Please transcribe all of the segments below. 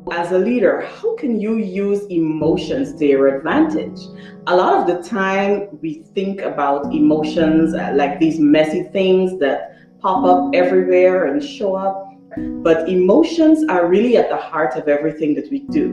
As a leader, how can you use emotions to your advantage? A lot of the time we think about emotions like these messy things that pop up everywhere and show up, but emotions are really at the heart of everything that we do.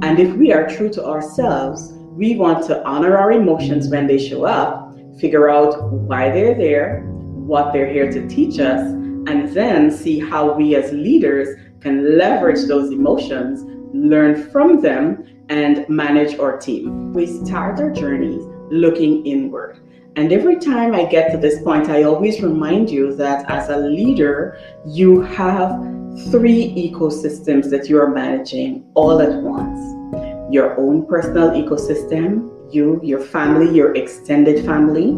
And if we are true to ourselves, we want to honor our emotions when they show up, figure out why they're there, what they're here to teach us, and then see how we as leaders can leverage those emotions, learn from them, and manage our team. We start our journeys looking inward. And every time I get to this point, I always remind you that as a leader, you have 3 ecosystems that you are managing all at once. Your own personal ecosystem, you, your family, your extended family.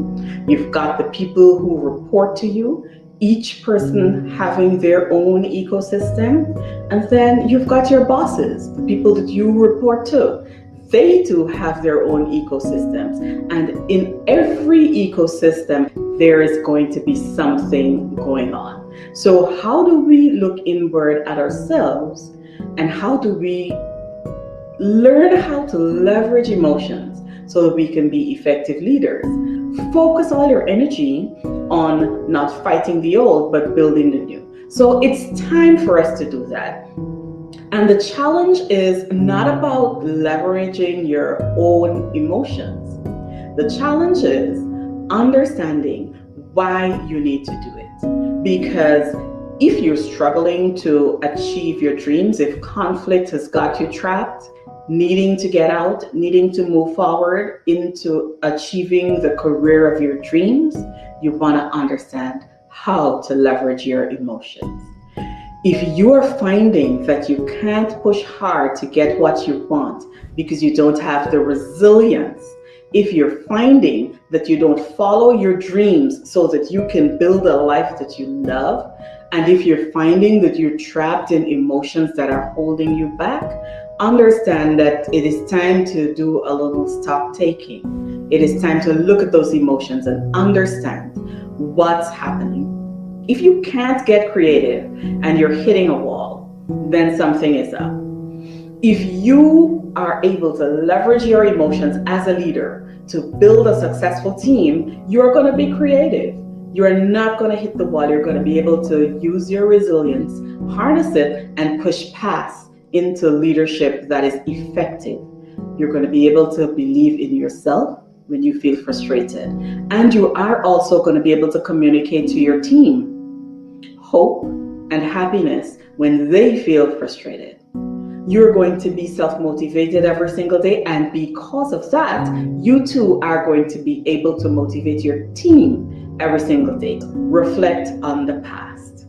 You've got the people who report to you, each person having their own ecosystem. And then you've got your bosses, the people that you report to. They too have their own ecosystems. And in every ecosystem, there is going to be something going on. So how do we look inward at ourselves, and how do we learn how to leverage emotions so that we can be effective leaders? Focus all your energy on not fighting the old, but building the new. So it's time for us to do that. And the challenge is not about leveraging your own emotions. The challenge is understanding why you need to do it. Because if you're struggling to achieve your dreams, if conflict has got you trapped, needing to get out, needing to move forward into achieving the career of your dreams, you want to understand how to leverage your emotions. If you are finding that you can't push hard to get what you want because you don't have the resilience, if you're finding that you don't follow your dreams so that you can build a life that you love, and if you're finding that you're trapped in emotions that are holding you back, understand that it is time to do a little stock taking. It is time to look at those emotions and understand what's happening. If you can't get creative and you're hitting a wall, then something is up. If you are able to leverage your emotions as a leader to build a successful team, you're going to be creative. You're not going to hit the wall. You're going to be able to use your resilience, harness it, and push past into leadership that is effective. You're going to be able to believe in yourself when you feel frustrated. And you are also going to be able to communicate to your team hope and happiness when they feel frustrated. You're going to be self-motivated every single day, and because of that, you too are going to be able to motivate your team every single day. Reflect on the past.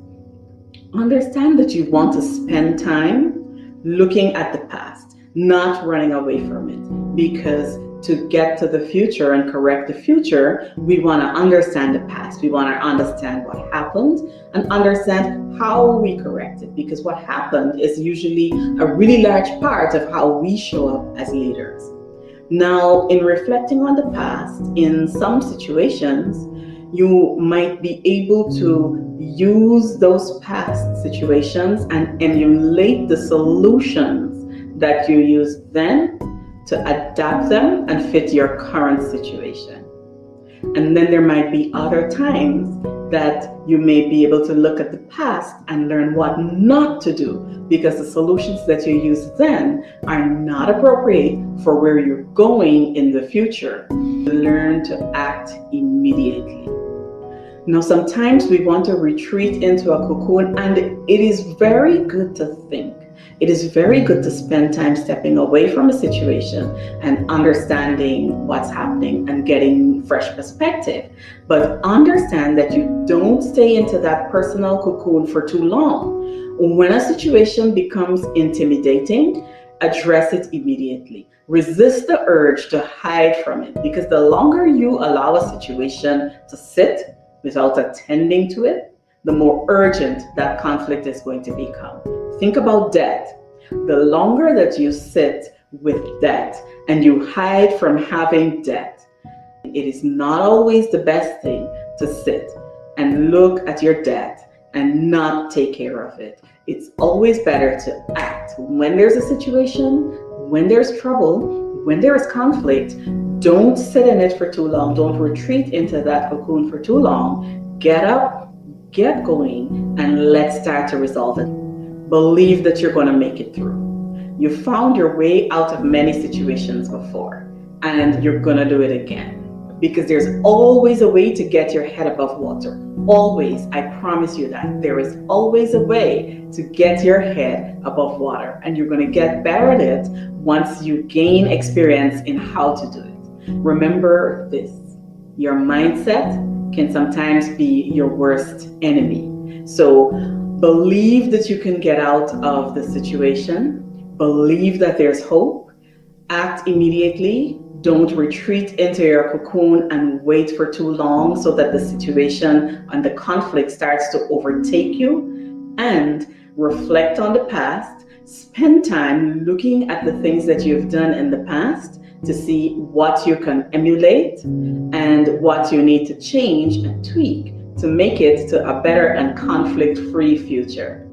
Understand that you want to spend time looking at the past, not running away from it, because to get to the future and correct the future, we want to understand the past. We want to understand what happened and understand how we correct it, because what happened is usually a really large part of how we show up as leaders. Now, in reflecting on the past, in some situations, you might be able to use those past situations and emulate the solutions that you used then to adapt them and fit your current situation. And then there might be other times that you may be able to look at the past and learn what not to do, because the solutions that you use then are not appropriate for where you're going in the future. Learn to act immediately. Now, sometimes we want to retreat into a cocoon, and it is very good to think. It is very good to spend time stepping away from a situation and understanding what's happening and getting fresh perspective. But understand that you don't stay into that personal cocoon for too long. When a situation becomes intimidating, address it immediately. Resist the urge to hide from it, because the longer you allow a situation to sit without attending to it, the more urgent that conflict is going to become. Think about debt. The longer that you sit with debt and you hide from having debt, it is not always the best thing to sit and look at your debt and not take care of it. It's always better to act when there's a situation, when there's trouble, when there is conflict. Don't sit in it for too long. Don't retreat into that cocoon for too long. Get up, get going, and let's start to resolve it. Believe that you're going to make it through. You found your way out of many situations before, and you're going to do it again. Because there's always a way to get your head above water. Always, I promise you that. There is always a way to get your head above water, and you're going to get better at it once you gain experience in how to do it. Remember this, your mindset can sometimes be your worst enemy. So believe that you can get out of the situation. Believe that there's hope. Act immediately. Don't retreat into your cocoon and wait for too long so that the situation and the conflict starts to overtake you. And reflect on the past. Spend time looking at the things that you've done in the past to see what you can emulate and what you need to change and tweak to make it to a better and conflict-free future.